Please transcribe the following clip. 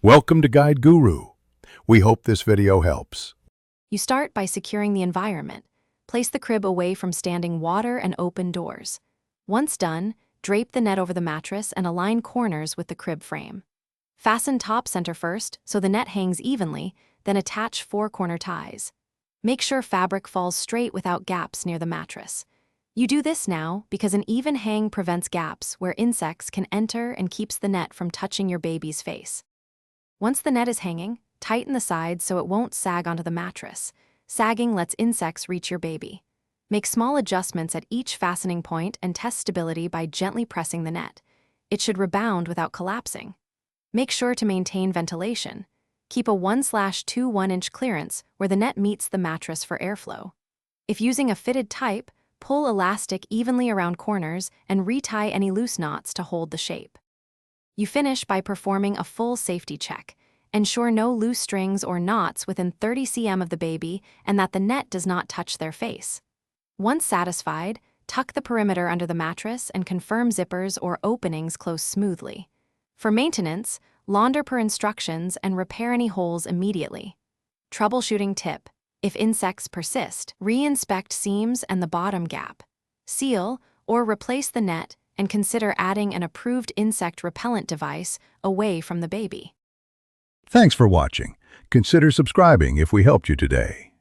Welcome to Guide Guru. We hope this video helps. You start by securing the environment. Place the crib away from standing water and open doors. Once done, drape the net over the mattress and align corners with the crib frame. Fasten top center first so the net hangs evenly, then attach 4 corner ties. Make sure fabric falls straight without gaps near the mattress. You do this now because an even hang prevents gaps where insects can enter and keeps the net from touching your baby's face. Once the net is hanging, tighten the sides so it won't sag onto the mattress. Sagging lets insects reach your baby. Make small adjustments at each fastening point and test stability by gently pressing the net. It should rebound without collapsing. Make sure to maintain ventilation. Keep a 1/2 1-inch clearance where the net meets the mattress for airflow. If using a fitted type, pull elastic evenly around corners and retie any loose knots to hold the shape. You finish by performing a full safety check. Ensure no loose strings or knots within 30 cm of the baby and that the net does not touch their face. Once satisfied, tuck the perimeter under the mattress and confirm zippers or openings close smoothly. For maintenance, launder per instructions and repair any holes immediately. Troubleshooting tip: if insects persist, re-inspect seams and the bottom gap. Seal or replace the net and consider adding an approved insect repellent device away from the baby. Thanks for watching. Consider subscribing if we helped you today.